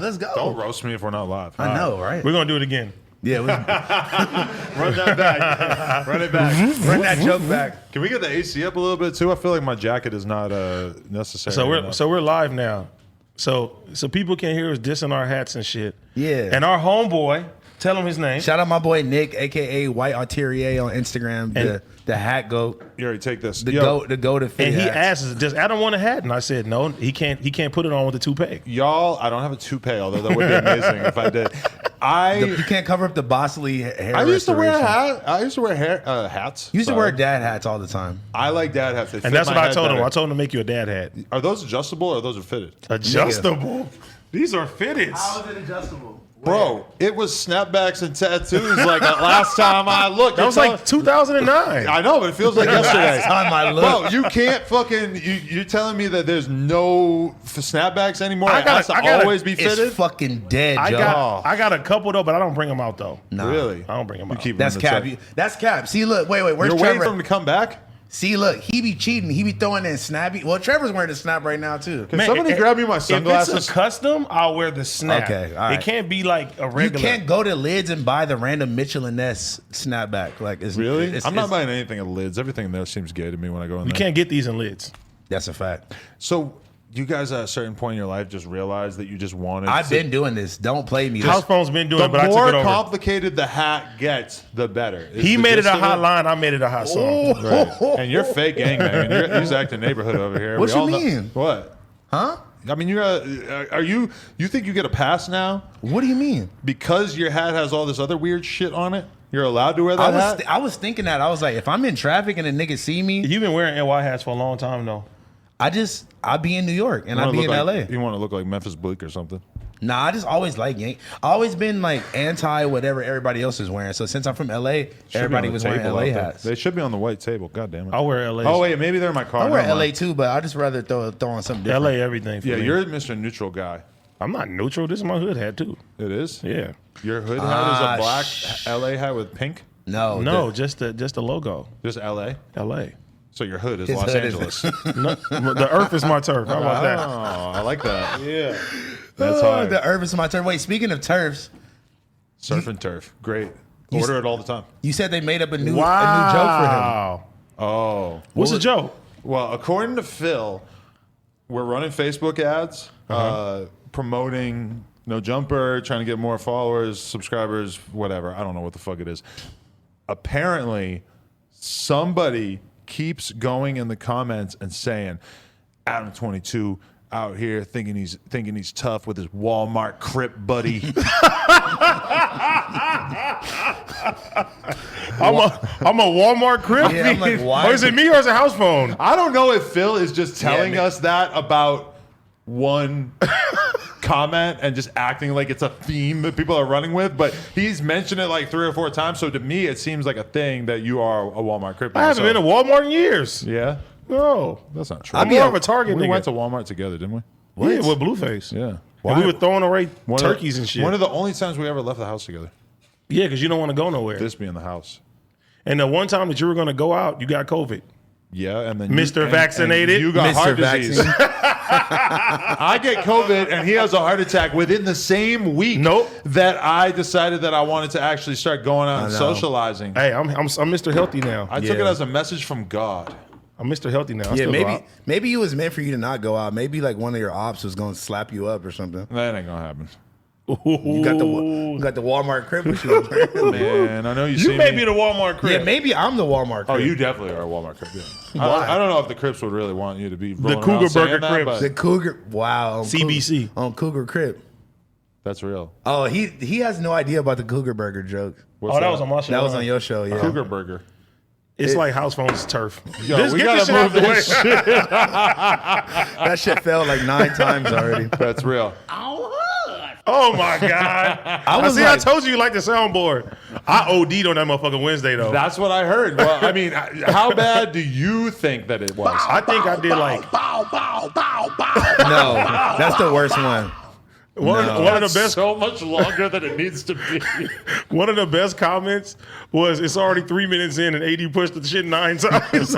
Let's go. Don't roast me if we're not live. I know, right? We're gonna do it again. Yeah, Run that back. Run it back. run that joke back. Can we get the AC up a little bit too? I feel like my jacket is not necessary. So we're live now. So people can hear us dissing our hats and shit. Yeah. And our homeboy, tell him his name. Shout out my boy Nick, aka White Arterier on Instagram. The hat goat. You already take this. The goat of fit And he hats. asked us, "Does Adam want a hat?" And I said, "No, he can't put it on with the toupee." Y'all, I don't have a toupee, although that would be amazing if I did. You can't cover up the Bosley hair. I used to wear a restoration. hat. I used to wear hats. You used to wear dad hats all the time. I like dad hats. They And fit that's my what I head told him. better. I told him to make you a dad hat. Are those adjustable or those are fitted? Adjustable. These are fitted. How is it adjustable? Bro, it was snapbacks and tattoos like last time I looked. That was like 2009. I know, but it feels like yesterday. Last time I looked. Bro, you can't fucking. You're telling me that there's no snapbacks anymore? It has to always be fitted. It's fucking dead, I Joe. got a couple though, but I don't bring them out though. Nah. Really? I don't bring them out. Keep That's them in cap. the check. That's cap. See, look, wait, where's You're Trevor? waiting for him to come back? See, look, he be cheating. He be throwing in snappy. Well, Trevor's wearing a snap right now too. Can somebody grab me my If sunglasses? it's a custom, I'll wear the snap. Okay, all right. It can't be like a You regular. can't go to Lids and buy the random Mitchell and Ness snapback. Like, it's Really? I'm not it's- buying anything at Lids. Everything there seems gay to me when I go in You there. can't get these in lids. That's a fact. So you guys at a certain point in your life just realized that you just wanted I've to- been doing this. Don't play me. House phone's been doing The it, but I took more it over. complicated the hat gets, the better. Is He the made it a gist of hot line. I made it a hot song. Right. And you're fake gangbanging. You're East Acton neighborhood over here. What We you all know- mean? What? Huh? I mean, you think you get a pass now What do you mean? because your hat has all this other weird shit on it? You're allowed to wear that hat? I was thinking that. I was like, if I'm in traffic and a nigga see me, You've been wearing NY hats for a long time though. I be in New York and You I wanna be in look LA. like, You want to look like Memphis Bleak or something? Nah, I just always like Yank. I always been like anti whatever everybody else is wearing. So since I'm from LA, Should be everybody on the was wearing table LA out there. hats. They should be on the white table. God damn it. I wear LA. Oh, wait. Maybe they're in my car. I wear Never LA mind. too, but I just rather throw on something different. LA everything for Yeah, me. you're Mr. Neutral guy. I'm not neutral. This is my hood hat too. It is? Yeah. Your hood hat is a black sh- LA hat with pink? No, No, just the logo. Just LA? LA. So your hood is His Los hood is- Angeles. No, the earth is my turf. How about that? Oh, I like that. Yeah. That's hard. The urban is my turf. Wait, speaking of turfs, Surf and turf. Great. You Order it all the time. you said they made up a new joke for him. Wow. Oh. What's the joke? Well, according to Phil, we're running Facebook ads promoting No Jumper, trying to get more followers, subscribers, whatever. I don't know what the fuck it is. Apparently, somebody keeps going in the comments and saying, Adam 22 out here thinking he's tough with his Walmart Crip buddy. I'm a Walmart crib. Yeah, I'm like, why? Or is it me or is it house phone? I don't know if Phil is just telling man. us that about one comment and just acting like it's a theme that people are running with, but he's mentioned it like 3 or 4 times. So to me, it seems like a thing that you are a Walmart Crip. I haven't been to Walmart in years. Yeah, No. that's not true. I'm more of a Target We nigga. went to Walmart together, didn't we? Yeah, with Blueface. Yeah. And we were throwing away One of the- turkeys and shit. One of the only times we ever left the house together. Yeah, because you don't want to go nowhere. This being the house. And the one time that you were going to go out, you got COVID. Yeah, and then Mr. and Vaccinated. you got Mr. heart disease. Vaccine. I get COVID and he has a heart attack within the same week Nope. that I decided that I wanted to actually start going out and know. socializing. Hey, I'm Mr. Healthy now. I took it Yeah. as a message from God. I'm Mr. Healthy now. I Yeah, still go maybe out. maybe it was meant for you to not go out. Maybe like one of your ops was going to slap you up or something. That ain't gonna happen. You got the Walmart crib with you. Man, I know you You see may me. be the Walmart crib. Yeah, maybe I'm the Walmart crib. Oh, you definitely are a Walmart Crip. Yeah. I don't know if the Crips would really want you to be rolling Cougar around saying Burger that, Crips. but The Cougar. Wow. On CBC. Cougar, on Cougar crib. that's real. Oh, he has no idea about the Cougar Burger joke. What's Oh, that was on my show. That was on your show, yeah. Cougar Burger. It's like house phones turf. Yo, Just we get gotta this shit out move the way. this shit. That shit fell like 9 times already. That's real. Oh my God. I told you like the soundboard. I OD'd on that motherfucking Wednesday though. That's what I heard. Well, I mean, how bad do you think that it was? I think I did like No, that's the worst one. One of the best. So much longer than it needs to be. One of the best comments was, "It's already 3 minutes in, and AD pushed the shit 9 times."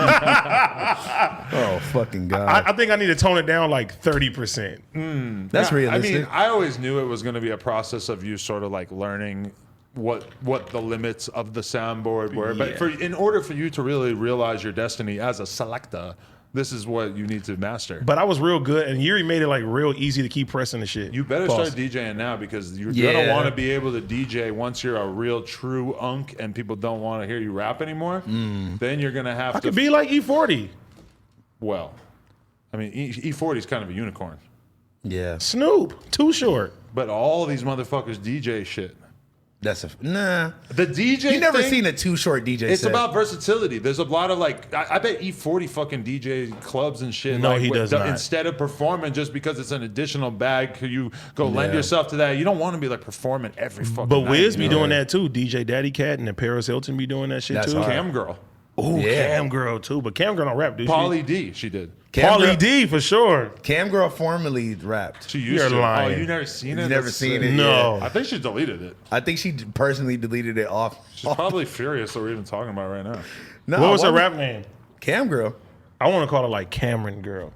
Oh fucking god! I think I need to tone it down like 30%. That's Yeah, realistic. I mean, I always knew it was going to be a process of you sort of like learning what the limits of the soundboard were. But in order for you to really realize your destiny as a selector, this is what you need to master. But I was real good, and Yuri made it like real easy to keep pressing the shit. You better Pause. start DJing now because you're gonna want to be able to DJ once you're a real true unk and people don't want to hear you rap anymore. Then you're gonna have I to. could be like E40. Well, I mean, E40 is kind of a unicorn, yeah, Snoop, Too Short. but all these motherfuckers DJ shit. that's nah. The DJ. You never thing, seen a Too Short DJ. It's set. about versatility. There's a lot of like, I bet E40 fucking DJ clubs and shit. No, like, he does not. Instead of performing just because it's an additional bag, could you go lend yourself to that? You don't want to be like performing every fucking But night, Wiz you be know? doing that too. DJ Daddy Cat and then Paris Hilton be doing that shit That's too. hard. Cam Girl. Oh, Yeah. Cam Girl too. But Cam Girl don't rap, dude. Pauly D, she did. Pauly D for sure. Cam Girl formerly rapped. She used You're to. lying. Oh, you never seen it? You've never That's seen sick. it? No. Yeah. I think she deleted it. I think she personally deleted it off. She's probably furious that we're even talking about it right now. No, What was her why- rap name? Cam Girl. I want to call her like Cameron Girl.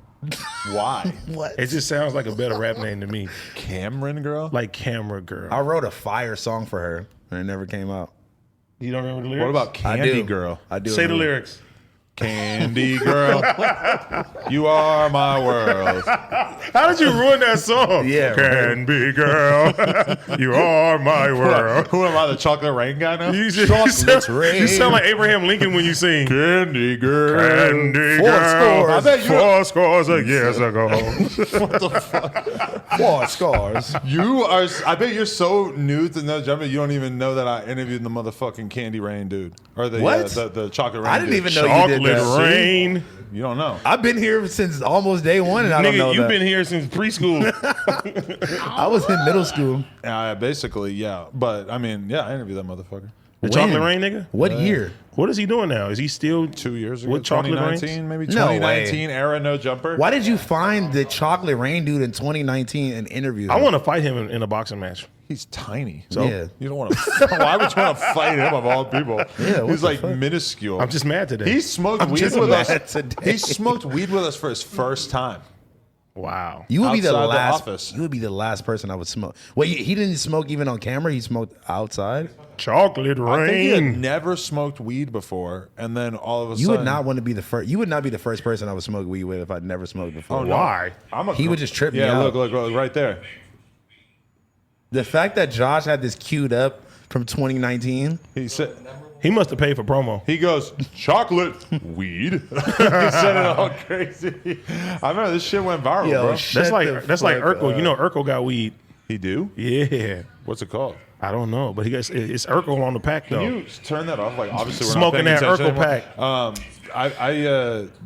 Why? What? It just sounds like a better rap name to me. Cameron Girl? Like Camera Girl. I wrote a fire song for her, and it never came out. You don't remember the lyrics? What about I Candy do. Girl? I do. Say the remember. lyrics. Candy Girl, you are my world. How did you ruin that song? Yeah, Candy Girl, you are my world. Who am I, the Chocolate Rain guy now? You rain. sound like Abraham Lincoln when you sing. Candy Girl. Candy Four Girl, scores. I bet you- 4 scores of years ago. What the fuck? 4 scars. You are. I bet you're so new to No Jumper. You don't even know that I interviewed the motherfucking Candy Rain dude or the What? the Chocolate Rain. I didn't dude. even know you did Chocolate that. Rain. You don't know. I've been here since almost day one, and I don't know Nigga, you've that. been here since preschool. I was in middle school. Basically, yeah. But I mean, yeah, I interviewed that motherfucker The When? Chocolate Rain nigga? What year? What is he doing now? Is he still 2 years ago. with Chocolate Rain? 2019, maybe No way. 2019 era No Jumper. Why did you find the Chocolate Rain dude in 2019 and interview him? I want to fight him in a boxing match. He's tiny. So Yeah. You don't want to. Why would you want to fight him of all people? Yeah, what He's the like fuck? minuscule. I'm just mad today. He smoked I'm weed just with mad us. today. He smoked weed with us for his first time. Wow. You would be the Outside the last. office. You would be the last person I would smoke. Wait, he didn't smoke even on camera. He smoked outside. Chocolate I think he had Rain. never smoked weed before, and then all of a You sudden, would not want to be the first. You would not be the first person I would smoke weed with if I'd never smoked before. Oh, no. Why? He would just trip me Yeah, out. look, right there. The fact that Josh had this queued up from 2019. He said. He must have paid for promo. He goes, chocolate weed. He said it all crazy. I remember this shit went viral, Yo, bro. shut That's like the fuck Urkel. up. You know Urkel got weed. He do? Yeah. What's it called? I don't know, but it's Urkel on the pack though. Can you turn that off? Like, obviously, we're Smoking not paying that attention Urkel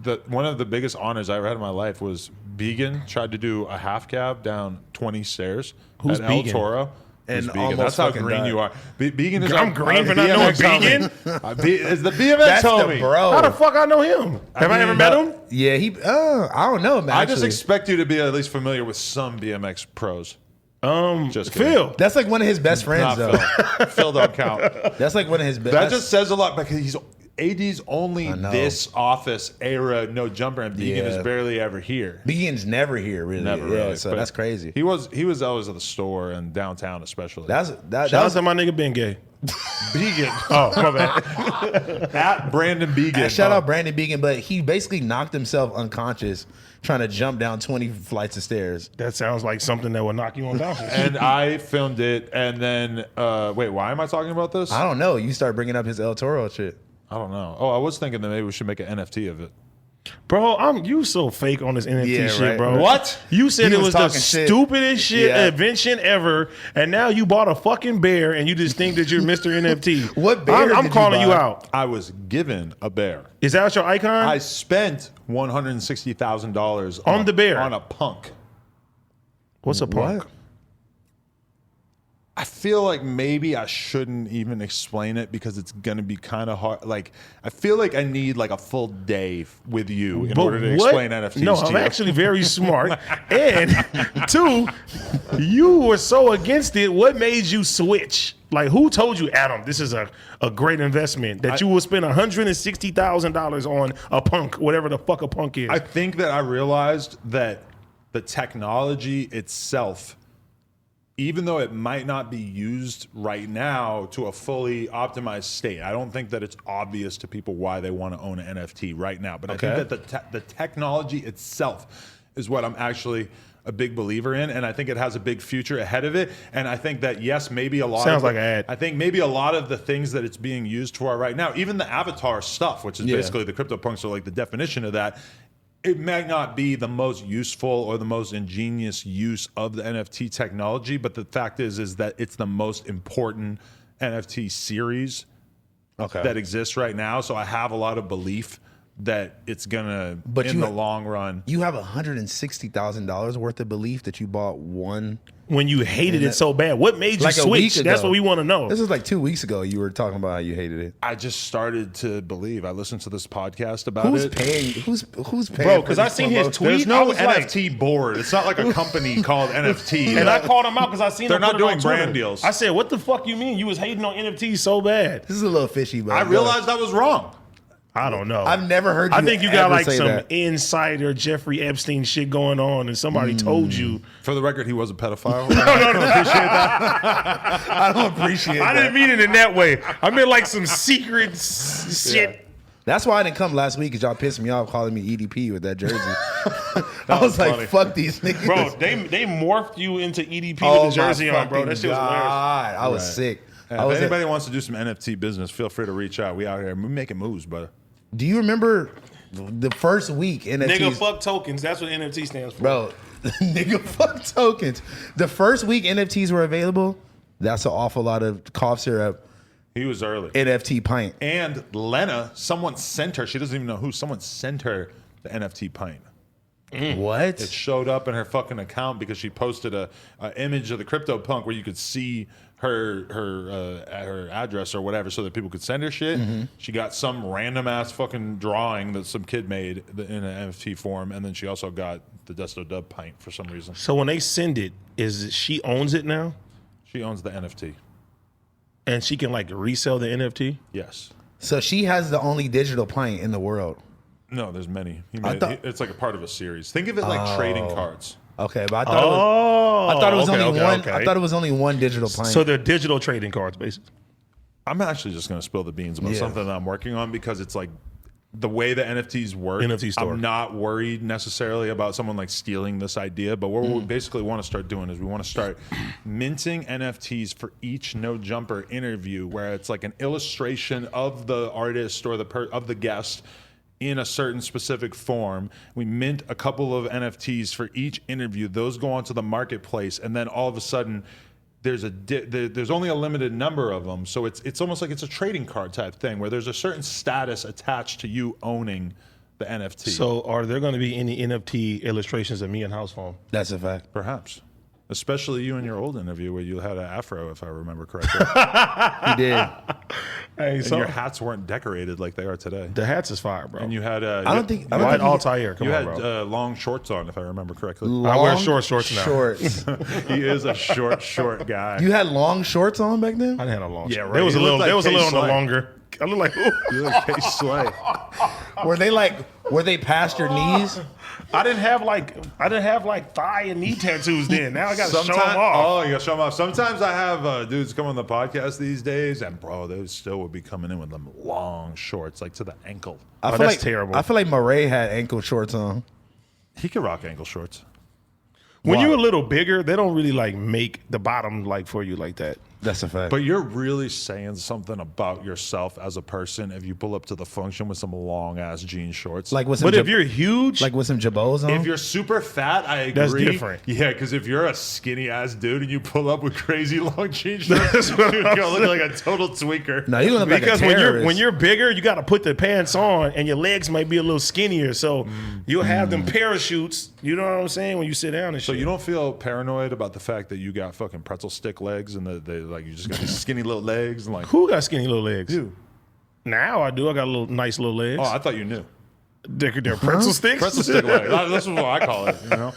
anymore. One of the biggest honors I ever had in my life was Began tried to do a half cab down 20 stairs Who's at El Began? Toro. And Who's Began? almost That's how fucking green died. you are. Began is I'm our- green our for not knowing BMX Began? homie. Is the BMX That's homie? the bro. How the fuck I know him? Have I mean, ever met him? Yeah, he. I don't know, man. I just actually. expect you to be at least familiar with some BMX pros. Just kidding. Phil. That's like one of his best friends, Not though. Phil. Phil don't count. That's like one of his best. That just says a lot because he's AD's only I know. this office era No Jumper, and Began Yeah. is barely ever here. Begin's never here, really. Never yeah, really. so But that's crazy. He was always at the store and downtown, especially. That Shout out was to my nigga Ben Gay. Began. Oh, my bad. At Brandon Began. shout out Brandon Began, but he basically knocked himself unconscious trying to jump down 20 flights of stairs. That sounds like something that will knock you unconscious. And I filmed it, and then wait, why am I talking about this? I don't know. You start bringing up his El Toro shit. I don't know. Oh, I was thinking that maybe we should make an NFT of it. Bro, you so fake on this NFT Yeah, shit, right. bro. What? You said He it was was the talking shit. stupidest shit Yeah. invention ever, and now you bought a fucking bear and you just think that you're Mr. NFT. What bear I'm did you calling you buy? out. I was given a bear. Is that your icon? I spent $160,000 On the bear. on a punk. What's a punk? I feel like maybe I shouldn't even explain it because it's gonna be kind of hard. Like, I feel like I need like a full day with you in order to explain NFTs. No, to I'm you. actually very smart. And 2, you were so against it. What made you switch? Like, who told you, Adam, this is a great investment that you will spend $160,000 on a punk, whatever the fuck a punk is? I think that I realized that the technology itself, even though it might not be used right now to a fully optimized state, I don't think that it's obvious to people why they want to own an NFT right now. But I think that the technology itself is what I'm actually a big believer in, and I think it has a big future ahead of it. And I think that yes, maybe a lot Sounds of like an ad. I think maybe a lot of the things that it's being used for right now, even the avatar stuff, which is basically the CryptoPunks are like the definition of that. It might not be the most useful or the most ingenious use of the NFT technology, but the fact is that it's the most important NFT series that exists right now. So I have a lot of belief that it's gonna, in the long run. You have $160,000 worth of belief that you bought one. When you hated it so bad, what made you Like a week switch? ago. That's what we want to know. This was like 2 weeks ago. You were talking about how you hated it. I just started to believe. I listened to this podcast about Who's it. paying? Who's paying? Bro, for because I this seen his promotion? tweet. There's no I was like- NFT board. It's not like a company called NFT. and I called him out because I seen They're him not put it on doing brand Twitter. deals. I said, "What the fuck you mean? You was hating on NFTs so bad?" This is a little fishy, but I realized I was wrong. I don't know. I've never heard. I think you got ever like say some that. insider Jeffrey Epstein shit going on, and somebody told you. For the record, he was a pedophile. I don't appreciate that. I don't appreciate. I that. didn't mean it in that way. I meant like some secret shit. That's why I didn't come last week because y'all pissed me off calling me EDP with that jersey. I was like, funny. fuck these niggas. Bro, they morphed you into EDP Oh with the jersey my on, bro. That shit was fucking hilarious. God, I was sick. I If was anybody wants to do some NFT business, feel free to reach out. We out here. We making moves, brother. Do you remember the first week NFTs? Nigga, fuck tokens. That's what NFT stands for. Bro, nigga, fuck tokens. The first week NFTs were available, that's an awful lot of cough syrup He was early. NFT pint. And Lena, someone sent her. She doesn't even know who. Someone sent her the NFT pint. What? It showed up in her fucking account because she posted a image of the CryptoPunk where you could see her address or whatever, so that people could send her shit. She got some random ass fucking drawing that some kid made in an NFT form, and then she also got the Desto Dub pint for some reason. So when they send it, she owns it now, She owns the NFT. and she can like resell the NFT. Yes. So she has the only digital pint in the world. No, there's many. thought- It's like a part of a series. Think of it like trading cards. Okay, but I thought it was only one. okay. I thought it was only one digital pint. So they're digital trading cards, basically. I'm actually just going to spill the beans about something that I'm working on because it's like the way the NFTs work. NFT store. I'm not worried necessarily about someone like stealing this idea, but what we basically want to start doing is we want to start minting NFTs for each No Jumper interview, where it's like an illustration of the artist or of the guest in a certain specific form. We mint a couple of NFTs for each interview. Those go onto the marketplace, and then all of a sudden, there's only a limited number of them. So it's almost like it's a trading card type thing where there's a certain status attached to you owning the NFT. So are there going to be any NFT illustrations of me and House Phone? That's a fact. Perhaps. Especially you in your old interview where you had an afro, if I remember correctly. He did. Hey, And so your hats weren't decorated like they are today. the hats is fire, bro. And you had I don't think White he- Altair. Come you on, had bro. long shorts on, if I remember correctly. I wear long shorts now. Shorts. He is a short guy. You had long shorts on back then? I didn't have a long. Yeah, short. right. There was a You little. look There like was a little on the K-Slay. longer. I look like. You're like K-Slay. Were they past your knees? I didn't have like thigh and knee tattoos then. Now I got to show them Sometimes, off. you gotta show them off. Sometimes I have dudes come on the podcast these days, and bro, they still would be coming in with them long shorts, like to the ankle. I feel that's like terrible. I feel like Murray had ankle shorts on. He could rock ankle shorts. When Why? you're a little bigger, they don't really like make the bottom like for you like that. That's a fact. But you're really saying something about yourself as a person if you pull up to the function with some long ass jean shorts. like with some But if you're huge, like with some jabos on. if you're super fat, I agree. That's different. Yeah, because if you're a skinny ass dude and you pull up with crazy long jean shorts, you're gonna look like a total tweaker. no, you look like because a terrorist. when you're bigger, you got to put the pants on, and your legs might be a little skinnier, so you'll have them parachutes. You know what I'm saying? When you sit down and So shit. you don't feel paranoid about the fact that you got fucking pretzel stick legs and they like you just got these skinny little legs and like Who got skinny little legs? you? Now I do. I got a little nice little legs. Oh, I thought you knew. They're pretzel sticks. Pretzel stick legs. That's what I call it. You know.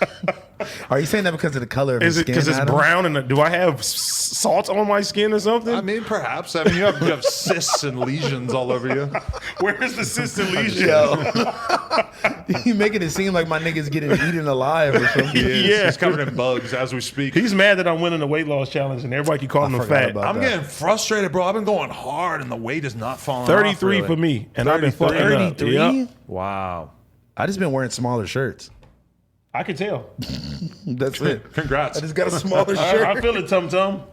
Are you saying that because of the color of Is his it skin? because it's Adam? brown and do I have salt on my skin or something? I mean, perhaps. I mean, you have cysts and lesions all over you. Where's the cyst and lesion? Yo, you making it seem like my nigga's getting eaten alive or something. Yeah. He's covered in bugs as we speak. He's mad that I'm winning the weight loss challenge and everybody keep calling him forgot fat. about I'm that. getting frustrated, bro. I've been going hard and the weight is not falling 33 off, really. for me, and I've been fucking up. 33? Yep. Wow. I just been wearing smaller shirts. I can tell. That's it. Congrats. I just got a smaller shirt. I feel it, Tum Tum.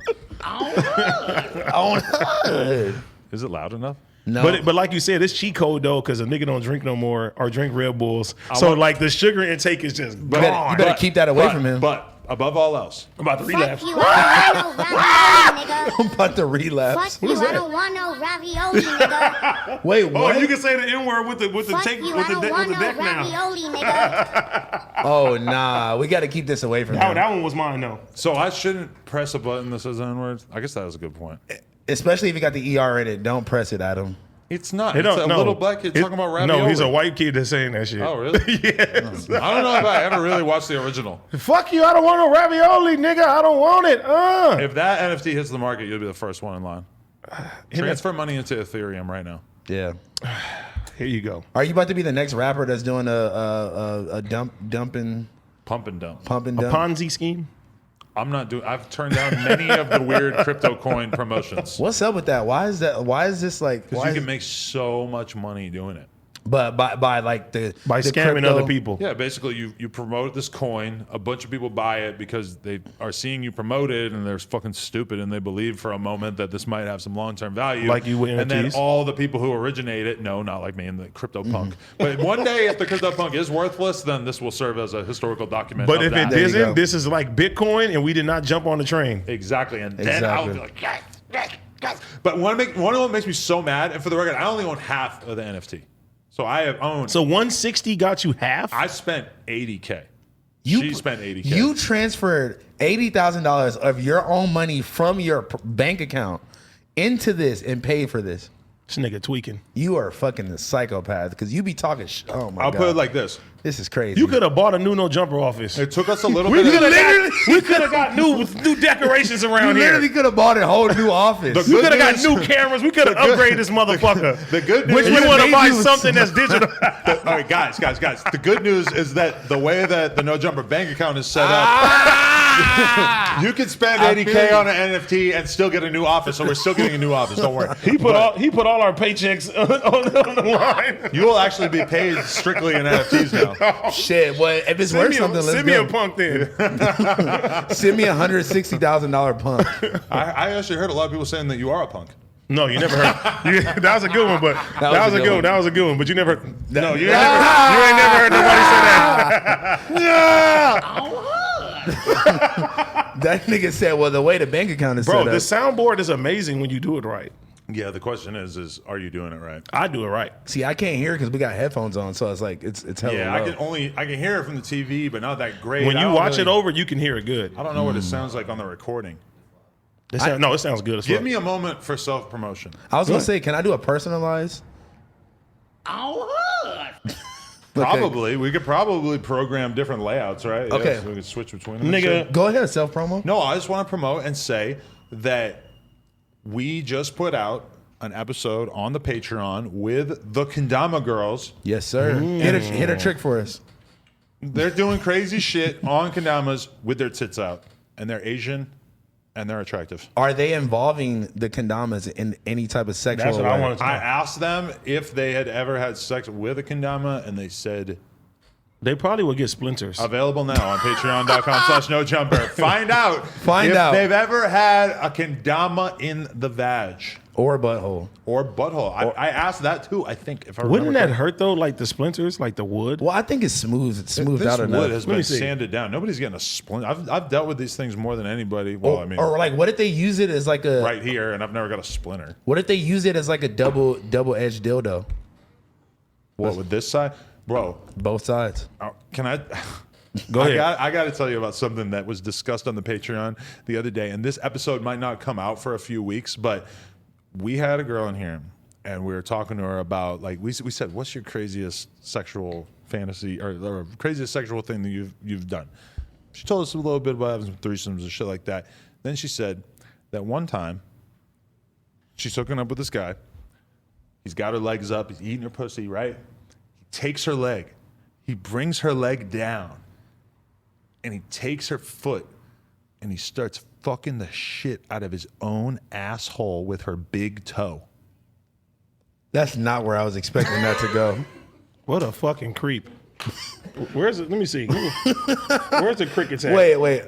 Is it loud enough? No, But like you said, it's cheat code though, because a nigga don't drink no more or drink Red Bulls. So want- like the sugar intake is just you better gone. keep that away from him. But above all else, I'm about to Fuck relapse. you, I don't want no ravioli, nigga. I'm about to relapse. Fuck you, I don't want no ravioli, nigga. Wait, Oh, what? you can say the N word with the Fuck take you, with I the don't want no deck now. ravioli, nigga. Oh, nah. We got to keep this away from him. That one was mine though. so I shouldn't press a button that says N-word? I guess that was a good point. Especially if you got the ER in it. Don't press it, Adam. It's not. It It's don't- a no. little black kid talking about ravioli. No, he's a white kid that's saying that shit. Oh, really? Yes. I don't know if I ever really watched the original. Fuck you! I don't want no ravioli, nigga. I don't want it. If that NFT hits the market, you'll be the first one in line. Transfer money into Ethereum right now. Yeah. Here you go. Are you about to be the next rapper that's doing a dumping, Pump and dump. pump and A dump? Ponzi scheme. I'm not doing. I've turned down many of the weird crypto coin promotions What's up with that? Why is that? Why is this like? because Why you is, can make so much money doing it. but by like the By the scamming crypto- other people. Yeah, basically you promote this coin, a bunch of people buy it because they are seeing you promote it and they're fucking stupid and they believe for a moment that this might have some long-term value. Like you with And then NFTs? all the people who originate it, no, not like me and the crypto punk. But one day if the crypto punk is worthless, then this will serve as a historical document. But of if that. it There you go. isn't, this is like Bitcoin, and we did not jump on the train. Exactly. And then I'll be Exactly. like, yes, yes, yes. But one of what makes me so mad, and for the record, I only own half of the NFT. So I have owned. So 160 got you half. I spent $80K. She spent $80K. You transferred $80,000 of your own money from your bank account into this and paid for this. This nigga tweaking. You are fucking a psychopath because you be talking. Oh my I'll god! put it like this. this is crazy. You could have bought a new no jumper office. It took us a little We bit. could Of, have got new decorations You around literally here. could have bought a whole new office. The We good could have got news- new cameras. We could have upgraded this motherfucker. The good news. Which would've we want to made buy you- something that's digital. all right, guys. The good news is that the way that the No Jumper bank account is set up, you can spend I feel $80K you. on an NFT and still get a new office. So we're still getting a new office. Don't worry. He put all our paychecks on the line. You will actually be paid strictly in NFTs now. Shit, well, if it's worth something, let's Send me a go. punk then. Send me $160,000 pump. I actually heard a lot of people saying that you are a punk. No, you never heard. That was a good one, but that was a good one. That was a good one, but you never. No, you ain't never heard nobody say that. That nigga said, "Well, the way the bank account is Bro, set the up." soundboard is amazing when you do it right. Yeah, the question is are you doing it right? I do it right. See, I can't hear because we got headphones on, so it's like it's hella Yeah, low. I can hear it from the TV, but not that great. When I you don't watch it really- over, you can hear it good. I don't know what it sounds like on the recording. It sounds good as fuck. Give me a moment for self promotion. I was gonna say, can I do a personalized? Probably. We could probably program different layouts, right? Okay. Yeah, so we could switch between them. and Nigga. shit. Go ahead, self promo. No, I just want to promote and say that we just put out an episode on the Patreon with the Kendama girls. Yes, sir. Hit a trick for us. They're doing crazy shit on Kendamas with their tits out. And they're Asian and they're attractive. Are they involving the kendamas in any type of sexual? That's what I way? wanted to know. I asked them if they had ever had sex with a Kendama, and they said They probably would get splinters. Available now on patreon.com/nojumper. Find out Find if out. they've ever had a kendama in the vag Or butthole. or butthole. I asked that too. I think if I Wouldn't remember that correctly. hurt though? Like the splinters, like the wood. Well, I think it's smooth. It's smoothed This out wood enough. has Let me been see. sanded down. Nobody's getting a splint. I've dealt with these things more than anybody. Well, I mean, Or like, what if they use it as like a? right here, and I've never got a splinter. What if they use it as like a double-edged dildo? What with this side, bro? Both sides. Can I? Go ahead. I got to tell you about something that was discussed on the Patreon the other day, and this episode might not come out for a few weeks, but we had a girl in here, and we were talking to her about like we said, what's your craziest sexual fantasy or craziest sexual thing that you've done? She told us a little bit about having some threesomes and shit like that. Then she said that one time she's hooking up with this guy. He's got her legs up. He's eating her pussy, right? He takes her leg. He brings her leg down. And he takes her foot and he starts fucking the shit out of his own asshole with her big toe. That's not where I was expecting that to go. What a fucking creep. Where's it? Let me see. Where's the crickets at? Wait.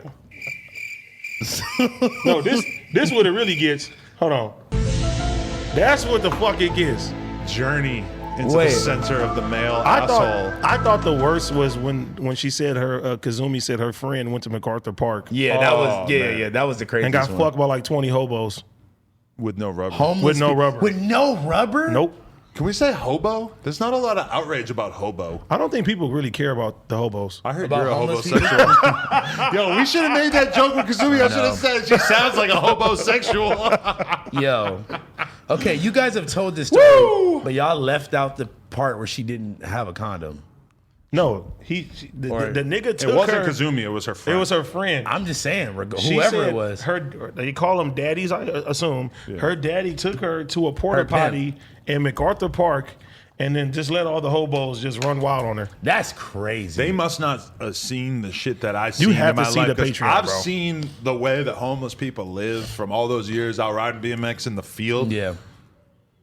No, this what it really gets. Hold on. That's what the fuck it gets. Journey into Wait. the center of the male I asshole. thought the worst was when she said her Kazumi said her friend went to MacArthur Park Yeah, that was man. that was the craziest and got one. fucked by like 20 hobos. With no rubber. Homeless With no people- rubber. With no rubber? Nope. Can we say hobo? There's not a lot of outrage about hobo. I don't think people really care about the hobos. I heard About you're a homeless hobosexual. Yo, we should have made that joke with Kazumi. I should have said she sounds like a hobosexual. Yo. Okay, you guys have told this story, but y'all left out the part where she didn't have a condom. No, the nigga took It wasn't her. Kazumi. It was her friend. It was her friend. I'm just saying, She whoever said it was. her they call them daddies, I assume. Her daddy took her to a porta Her pimp. potty in MacArthur Park and then just let all the hobos just run wild on her. That's crazy. They must not have seen the shit that I've seen have in to my see life. the 'cause Patreon, I've bro. seen the way that homeless people live from all those years out riding BMX in the field. Yeah.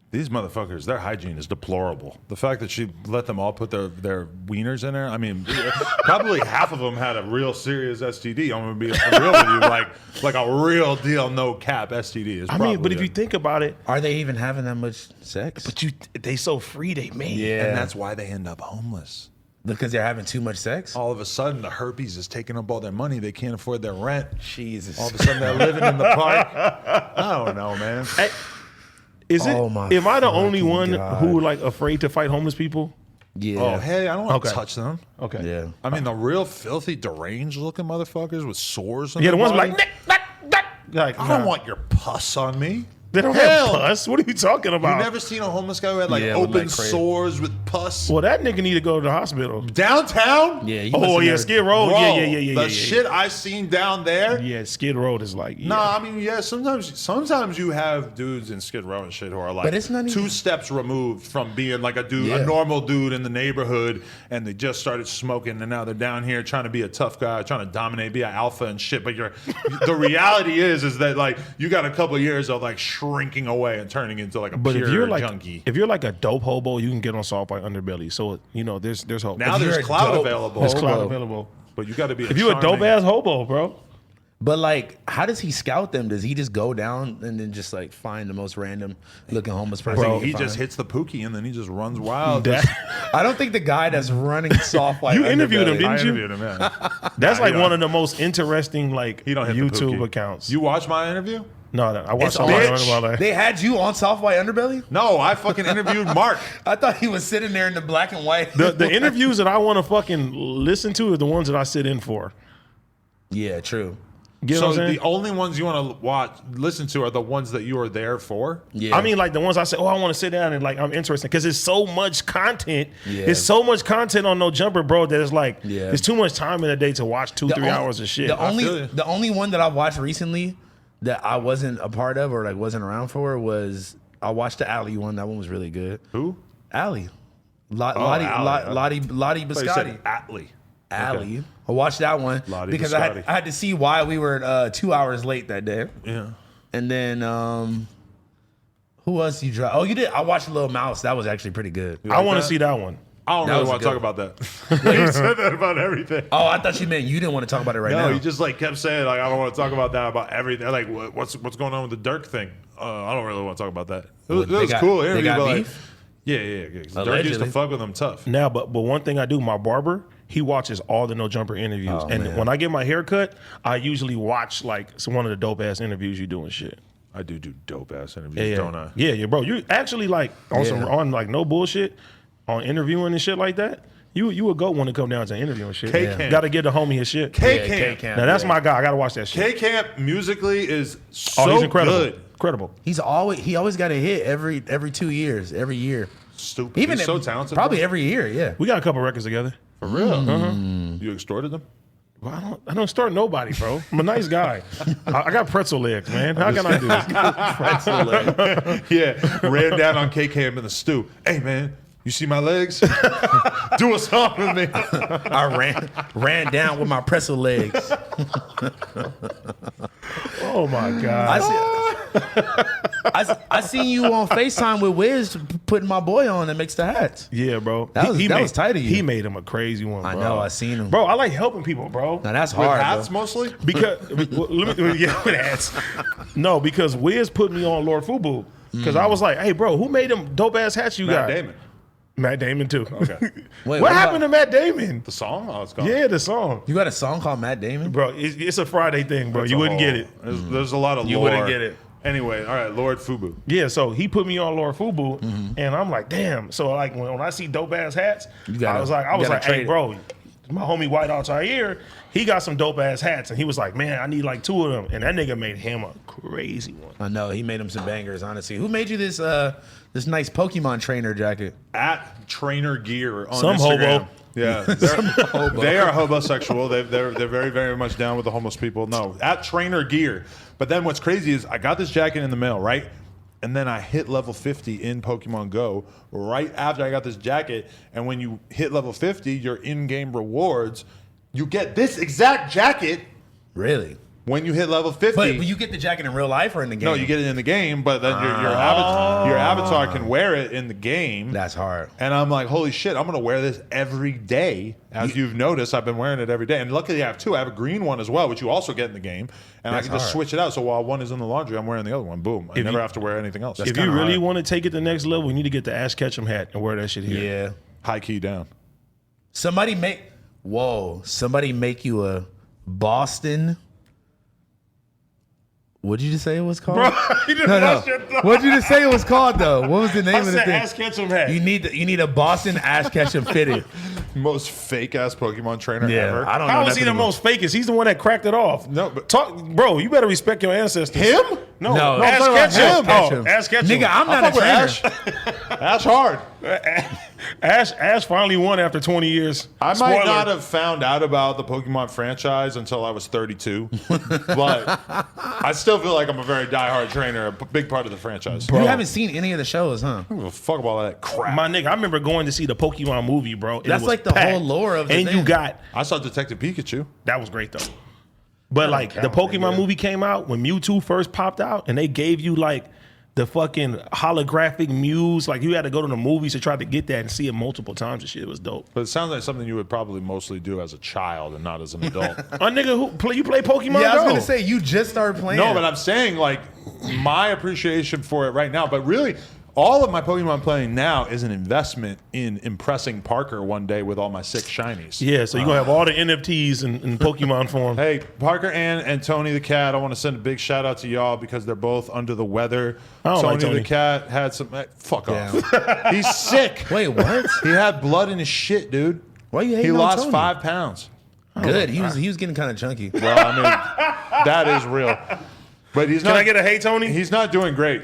These motherfuckers, their hygiene is deplorable. The fact that she let them all put their wieners in there, I mean, probably half of them had a real serious STD. I'm gonna be real with you, like a real deal, no cap STD. Is I mean, but probably if you it. think about it, Are they even having that much sex? but they so free they made. Yeah. and that's why they end up homeless. Because they're having too much sex? All of a sudden, the herpes is taking up all their money. They can't afford their rent. Jesus. All of a sudden, they're living in the park. I don't know, man. Is it? Oh my am I the only fucking one God. who like afraid to fight homeless people? Yeah. Oh, hey, I don't want to Okay. touch them. Okay. Yeah. I mean, the real filthy, deranged looking motherfuckers with sores. On Yeah, the their ones body. like I don't want your pus on me. They don't Hell. have pus. What are you talking You about? never seen a homeless guy who had like Yeah, with, open like, crazy- sores with pus Well, that nigga need to go to the hospital. downtown? Yeah. Oh yeah, Skid Row. Bro, Yeah. the shit I seen down there. Yeah, Skid Row is like. Yeah. Nah, I mean, yeah. Sometimes you have dudes in Skid Row and shit who are like But it's not even- 2 steps removed from being like a dude, Yeah. a normal dude in the neighborhood, and they just started smoking, and now they're down here trying to be a tough guy, trying to dominate, be an alpha and shit. But the reality is that like you got a couple of years of like shrinking away and turning into like a But pure if you're like junkie. if you're like a dope hobo, you can get on Soft by Underbelly. So there's hope. Now if there's you're a cloud dope available, there's hobo. cloud available. but you got to be. If you a dope ass hobo, bro. But like, how does he scout them? Does he just go down and then just like find the most random looking homeless person? Bro, he can he find? just hits the pookie and then he just runs wild. I don't think the guy that's running soft like You interviewed him, Underbelly- didn't I you? interviewed him, yeah. That's like he one don't- of the most interesting like He don't hit the YouTube pookie. accounts. You watch my interview? no, I watched It's all my bitch. Underbelly. They had you on Soft White Underbelly? No, I fucking interviewed Mark. I thought he was sitting there in the black and white. The interviews that I want to fucking listen to are the ones that I sit in for. Yeah, true. Get So what I'm saying? the only ones you want to listen to are the ones that you are there for. Yeah. I mean, like the ones I say, I want to sit down and like I'm interested because it's so much content. Yeah. It's so much content on No Jumper, bro. That it's like Yeah. it's too much time in a day to watch 2-3 hours of shit. The feel you. only one that I watched recently that I wasn't a part of or like wasn't around for was I watched the Alley one. That one was really good. Who? Alley. Ally. Lottie I thought you said Biscotti. Atlee. Alley. I watched that one Lottie because Biscotti. I had to see why we were 2 hours late that day. Yeah. And then who else you drive? Oh, you did. I watched Little Mouse. That was actually pretty good. I want that? to see that one. I don't That really was want a to talk good about that. He said that about everything. Oh, I thought you meant you didn't want to talk about it right now. No, he just like kept saying like I don't want to talk about that about everything. Like what's going on with the Dirk thing? I don't really want to talk about that. It was cool They interview, got but like, beef? yeah. Dirk used to Allegedly. fuck with him tough. Now, but one thing I do, my barber, he watches all the No Jumper interviews, Oh, and man. when I get my hair cut, I usually watch like one of the dope ass interviews you do and shit. I do dope ass interviews, don't I? Yeah, bro. You actually like on Yeah. some on like no bullshit on interviewing and shit like that. You would go when it come down to interviewing shit. K-Camp. Got to give the homie his shit. K-Camp. Now that's my guy. I got to watch that shit. K-Camp musically is so Oh, he's incredible. good. Incredible. He always got a hit every 2 years, every year. Stupid. Even He's so talented. Probably bro. every year. Yeah. We got a couple records together. For real. You extorted them? Well, I don't start nobody, bro. I'm a nice guy. I got pretzel legs, man. How can I do this? Yeah. Ran down on K-Camp in the stew. Hey man, you see my legs? Do a song with me. I ran down with my pretzel legs. Oh my god. I seen you on FaceTime with Wiz putting my boy on that makes the hats. Yeah, bro. That was tight of you. He made him a crazy one, bro. I know, I seen him. Bro, I like helping people, bro. Now that's With hard. hats bro. mostly? Because let me yeah, with hats. No, because Wiz put me on Lord Fubu. Because I was like, hey, bro, who made them dope ass hats you Matt got? Damon. Matt Damon too. Okay. Wait, what happened to Matt Damon? The song? Oh, it's gone. Yeah, the song. You got a song called Matt Damon? Bro, it's a Friday thing, bro. It's You a wouldn't whole- get it. There's a lot of You lore. wouldn't get it. Anyway, all right, Lord Fubu. Yeah, so he put me on Lord Fubu, and I'm like, damn. So like when I see dope ass hats, gotta- I was you gotta like, trade hey, it. bro, my homie White Altair, he got some dope ass hats, and he was like, man, I need like 2 of them, and that nigga made him a crazy one. I know he made him some bangers. Honestly, who made you this this nice Pokemon trainer jacket? At Trainer Gear on Some Instagram. hobo. Yeah, they are homosexual. They're very, very much down with the homeless people. No, at Trainer Gear. But then what's crazy is I got this jacket in the mail, right? And then I hit level 50 in Pokemon Go right after I got this jacket. And when you hit level 50, your in-game rewards, you get this exact jacket Really? when you hit level 50. But you get the jacket in real life or in the game? No, you get it in the game, but then your avatar can wear it in the game. That's hard. And I'm like, holy shit, I'm going to wear this every day. As you've noticed, I've been wearing it every day. And luckily I have 2. I have a green one as well, which you also get in the game. And That's I can just hard. switch it out. So while one is in the laundry, I'm wearing the other one. Boom. I never have to wear anything else. If you kinda really hard. want to take it to the next level, you need to get the Ash Ketchum hat and wear that shit here. Yeah. High key down. Somebody make you a Boston. What'd you just say it was called? No. What'd you just say it was called though? What was the name I of the said thing? Ash Ketchum hat. You need a Boston Ash Ketchum fitted. Most fake ass Pokemon trainer Yeah, ever. I don't know. How is he nothing the about- most fakest? He's the one that cracked it off. No, but- talk, bro. You better respect your ancestors. Him? No, No, Ash I'm talking about Ketchum. him. Oh, Ash Ketchum. Nigga, I'm I not a fuck with trainer. Ash. Ash hard. Ash finally won after 20 years. I might Spoiler. not have found out about the Pokemon franchise until I was 32, but I still feel like I'm a very diehard trainer, a big part of the franchise. You haven't seen any of the shows, huh? I don't give a fuck about all that crap. My nigga, I remember going to see the Pokemon movie, bro. and That's it was like the packed. whole lore of the And thing. you got I saw Detective Pikachu. that was great though. But like the count, Pokemon nigga. movie came out when Mewtwo first popped out, and they gave you like the fucking holographic Mews. Like you had to go to the movies to try to get that and see it multiple times. And shit, it was dope. But it sounds like something you would probably mostly do as a child and not as an adult. A nigga you play Pokemon Yeah, I was Go. gonna say you just started playing. No, but I'm saying like my appreciation for it right now. But really, all of my Pokemon playing now is an investment in impressing Parker one day with all my 6 shinies. Yeah, so you're gonna have all the NFTs in Pokemon form. Hey, Parker and Tony the cat, I want to send a big shout out to y'all because they're both under the weather. I don't like Tony Tony. the cat had some. Fuck Yeah. off. He's sick. Wait, what? He had blood in his shit, dude. Why you He hating on lost Tony? 5 pounds. Good. He was getting kind of chunky. Well, I mean, that is real. But he's Can not. I get a hey Tony? He's not doing great.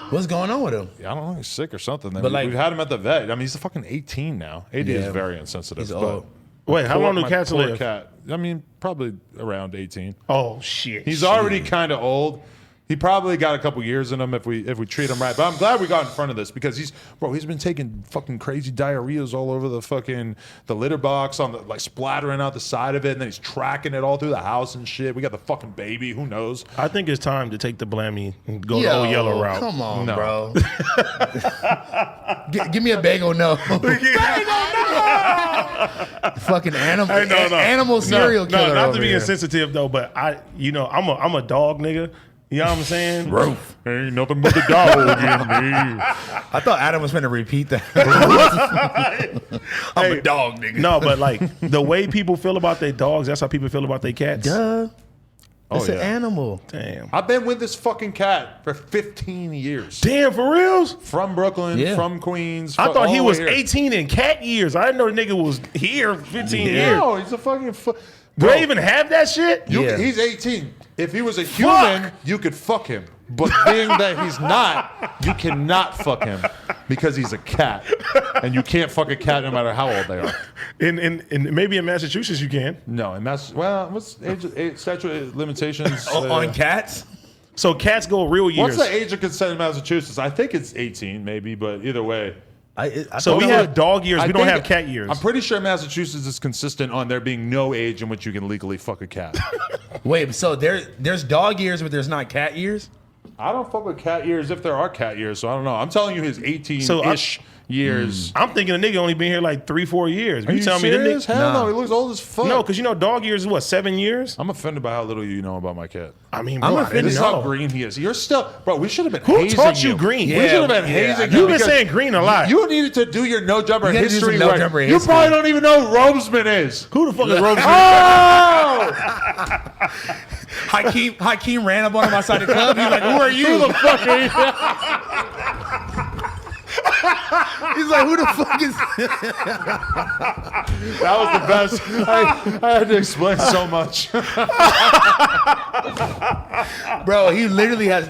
What's going on with him? I don't know. He's sick or something. But, like- We've had him at the vet. I mean, he's fucking 18 now. AD is Yeah. very insensitive. He's but old. Wait, how long do my cats poor live? Cat, I mean, probably around 18. Oh shit. He's already kind of old. He probably got a couple years in him if we treat him right. But I'm glad we got in front of this because he's been taking fucking crazy diarrheas all over the litter box on the like splattering out the side of it, and then he's tracking it all through the house and shit. We got the fucking baby. Who knows? I think it's time to take the blammy and go the old yellow route. Come on, No. bro. Give me a bagel, no. Fucking animal, Hey, no. animal serial killer. No, not over to be here. insensitive though, but I'm a dog nigga. You know what I'm saying? Roof. Ain't nothing but the dog in me. I thought Adam was going to repeat that. I'm a dog, nigga. No, but like the way people feel about their dogs, that's how people feel about their cats. Duh. It's an yeah. animal. Damn. I've been with this fucking cat for 15 years. Damn, for reals? From Brooklyn, Yeah. from Queens. I all thought he the way was here. 18 in cat years. I didn't know the nigga was here 15 years. No, he's a fucking. Do they even have that shit? Yeah. He's 18. If he was a human, you could fuck him. But being that he's not, you cannot fuck him because he's a cat, and you can't fuck a cat no matter how old they are. And maybe in Massachusetts you can. No, and that's what's age statute of limitations On cats? So cats go real years. What's the age of consent in Massachusetts? I think it's 18, maybe, but either way. So we have dog years. We don't think- have cat years. I'm pretty sure Massachusetts is consistent on there being no age in which you can legally fuck a cat. Wait, so there's dog years, but there's not cat years? I don't fuck with cat years if there are cat years, so I don't know. I'm telling you his 18-ish years. I'm thinking a nigga only been here like 3-4 years. Are you telling me serious? the nigga? Hell Nah. no, he looks old as fuck. No, because you know dog years is what, 7 years? I'm offended by how little you know about my cat. I mean, I'm bro, offended. This is no. how green he is. You're still, bro. We should have been. Who hazing taught you green? We Yeah, should have been yeah, hazing. You've been because saying green a lot. You needed to do your no jumper You gotta do history. some no right. jumper You history. probably don't even know who Robesman is. Who the fuck is Robes? Oh! Hakeem ran up on him outside the club. He's like, who are you? Who the fuck are you? He's like, who the fuck is That was the best. I had to explain so much. Bro, he literally has,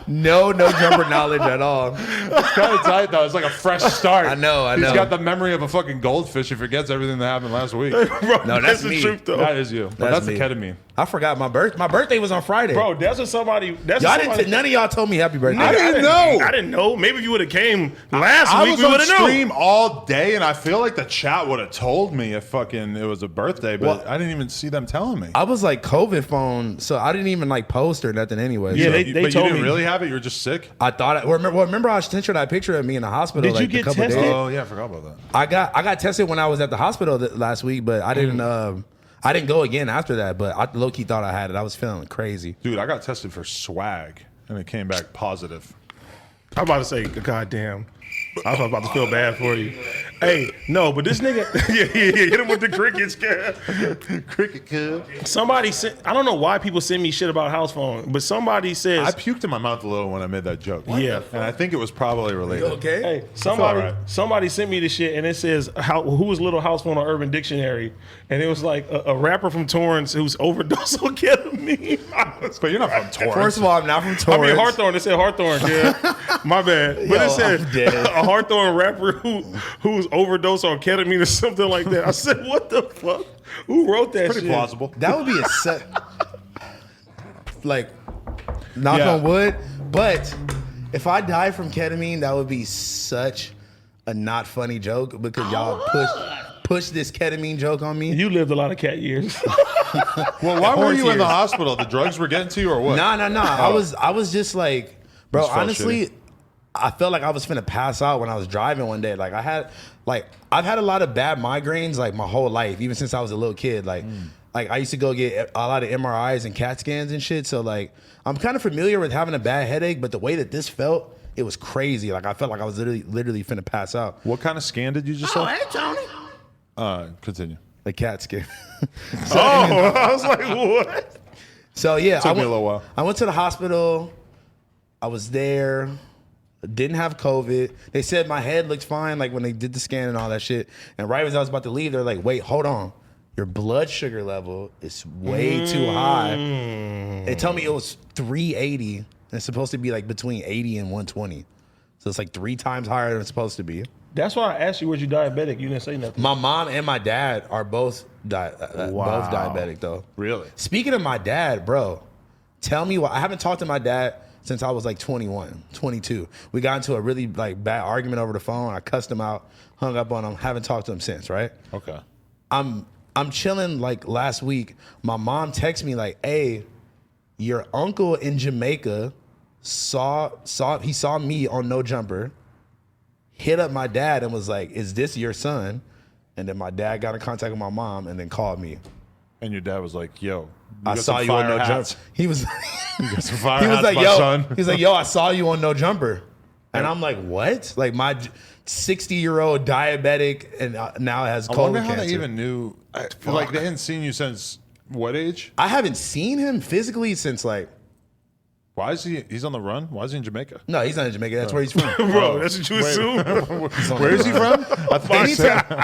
no jumper knowledge at all. It's kind of tight though. It's like a fresh start. I know. He's got the memory of a fucking goldfish. He forgets everything that happened last week. Bro, No, that's the me. truth though. That is you. But that's the me. ketamine. I forgot my birthday. My birthday was on Friday. Bro, that's what somebody. That's y'all what didn't. somebody, None of y'all told me happy birthday. I didn't know. I didn't know. Maybe if you would have came last I week, was we on would have stream known. all day, and I feel like the chat would have told me if fucking it was a birthday, but Well, I didn't even see them telling me. I was like COVID phone, so I didn't even like post or nothing anyway. Yeah, So they But told you didn't me. really have it. You were just sick. I thought. Remember I sent you that picture of me in the hospital. Did you like, get a couple tested? days. Oh yeah, I forgot about that. I got tested when I was at the hospital last week, but I didn't. I didn't go again after that. But I low key thought I had it. I was feeling crazy. Dude, I got tested for swag, and it came back positive. I'm about to say, goddamn. I was about to feel bad for you. Hey, no, but this nigga, yeah, hit him with the crickets, kid. Cricket kid. Somebody sent, I don't know why people send me shit about house phone, but somebody says, I puked in my mouth a little when I made that joke. Yeah. and I think it was probably related. Okay. hey, all right. somebody sent me this shit and it says, who was Little House Phone on Urban Dictionary? And it was like a rapper from Torrance who's overdosed on ketamine. But you're not from Torrance. First of all, I'm not from I Torrance. mean, Hawthorne. It said Hawthorne, yeah. My bad. But Yo, it said I'm dead. a Hawthorne rapper who's overdosed on ketamine or something like that. I said, what the fuck? Who wrote that Pretty shit? plausible. That would be a set. Like, knock Yeah. on wood. But if I died from ketamine, that would be such a not funny joke because y'all push this ketamine joke on me. You lived a lot of cat years. Well, why were Horse you in the years. hospital? The drugs were getting to you, or what? No. I was just like, bro, Just felt honestly, shitty. I felt like I was finna pass out when I was driving one day. Like I've had a lot of bad migraines like my whole life, even since I was a little kid. Like I used to go get a lot of MRIs and CAT scans and shit. So like I'm kind of familiar with having a bad headache, but the way that this felt, it was crazy. Like I felt like I was literally finna pass out. What kind of scan did you just say? Continue. A CAT scan. Oh, I was like, what? So yeah, Took me a little while. I went to the hospital. I was there. Didn't have COVID. They said my head looked fine, like when they did the scan and all that shit. And right as I was about to leave, they're like, "Wait, hold on, your blood sugar level is way too high." They told me it was 380, and it's supposed to be like between 80 and 120. So it's like 3 times higher than it's supposed to be. That's why I asked you, was you diabetic? You didn't say nothing. My mom and my dad are both both diabetic though. Really? Speaking of my dad, bro, Tell me why. I haven't talked to my dad since I was like 21, 22. We got into a really like bad argument over the phone. I cussed him out, hung up on him. Haven't talked to him since, right? Okay. I'm chilling like last week. My mom texted me like, hey, your uncle in Jamaica saw me on No Jumper, hit up my dad and was like, is this your son? And then my dad got in contact with my mom and then called me. And your dad was like, yo, I saw you on No Jumper. He was some fire he was hats, like, my yo, son. he's like, yo, I saw you on No Jumper. And I'm like, what? Like my 60-year-old diabetic and now has I colon wonder how cancer. they even knew. Like they hadn't seen you since what age? I haven't seen him physically since like, Why is he's on the run? Why is he in Jamaica? no, he's not in Jamaica. That's where he's from. Bro, that's what you assume. Where is he from?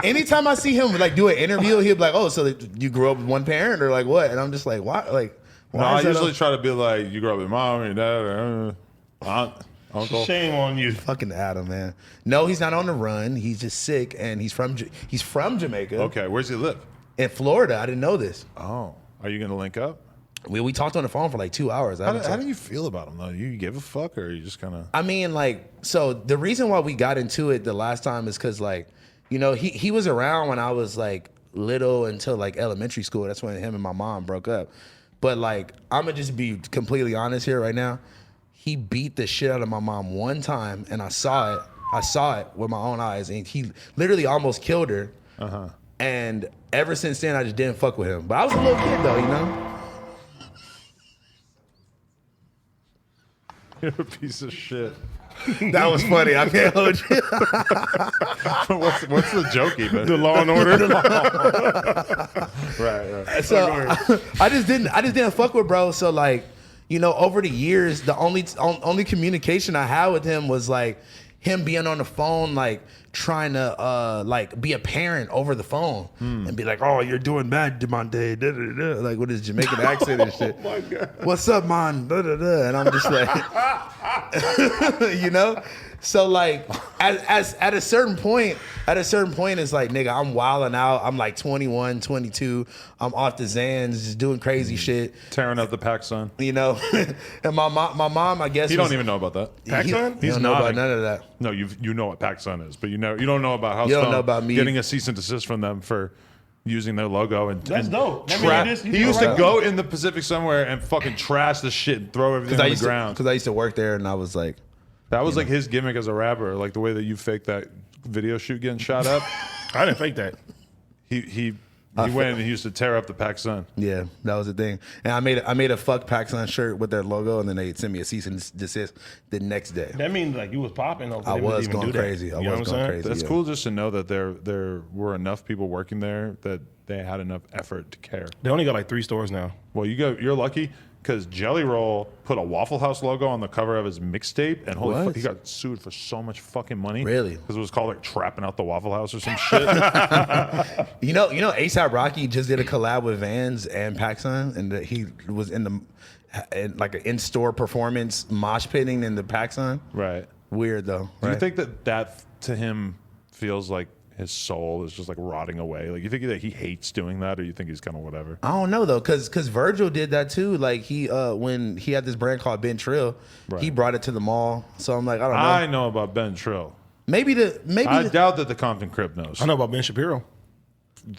Anytime I see him like do an interview, he'll be like, "Oh, so you grew up with one parent or like what?" And I'm just like, "Why?" Like, No, why I is that usually try to be like, you grew up with mom or dad or aunt, uncle. Shame on you. fucking Adam, man? No, he's not on the run. He's just sick, and he's from Jamaica. Okay, where's he live? In Florida. I didn't know this. Oh, are you gonna link up? We talked on the phone for like 2 hours. How do you feel about him though? You give a fuck or you just kind of? I mean, like, so the reason why we got into it the last time is because, like, you know, he was around when I was like little until like elementary school. That's when him and my mom broke up. But like, I'm gonna just be completely honest here right now. He beat the shit out of my mom one time, and I saw it. I saw it with my own eyes, and he literally almost killed her. And ever since then, I just didn't fuck with him. But I was a little kid though, you know. You're a piece of shit. That was funny. I can't hold you. what's the joke even? The Law and Order. right. So I just didn't fuck with bro. So like, you know, over the years, the only communication I had with him was like him being on the phone, like trying to like be a parent over the phone and be like, "Oh, you're doing bad, Demonte," like with his Jamaican accent and shit. Oh my God. What's up, man? And I'm just like, you know. So like, at a certain point, it's like, nigga, I'm wilding out. I'm like 21, 22. I'm off the Zans, just doing crazy shit. Tearing up the pack, son. You know, and my mom, I guess You don't even know about that. PacSun? He don't know about none of that. No, you know what PacSun is, but you don't know about how You don't know about me. getting a cease and desist from them for using their logo and That's and dope. That mean you just- he used to right. go in the Pacific somewhere and fucking trash the shit and throw everything on the ground. Because I used to work there, and I was like, That was like his gimmick as a rapper, like the way that you faked that video shoot getting shot up. I didn't fake that. He went and he used to tear up the PacSun. yeah, that was the thing. And I made a fuck PacSun shirt with their logo, and then they sent me a cease and desist the next day. That means like you was popping. I was going crazy. I was going crazy. That's yeah. cool just to know that there were enough people working there that they had enough effort to care. They only got like 3 stores now. Well, you're lucky because Jelly Roll put a Waffle House logo on the cover of his mixtape, and holy What? fuck, he got sued for so much fucking money. Really? Because it was called like trapping out the Waffle House or some shit. You know, ASAP Rocky just did a collab with Vans and PacSun, and he was in like an in-store performance mosh pitting in the PacSun. Right. Weird though. Do you right? think that to him feels like his soul is just like rotting away? Like you think that he hates doing that, or you think he's kind of whatever? I don't know though, cause Virgil did that too. Like he when he had this brand called Ben Trill, Right. he brought it to the mall. So I'm like, I don't know. I know about Ben Trill. maybe I doubt that the Compton Crip knows. I know about Ben Shapiro.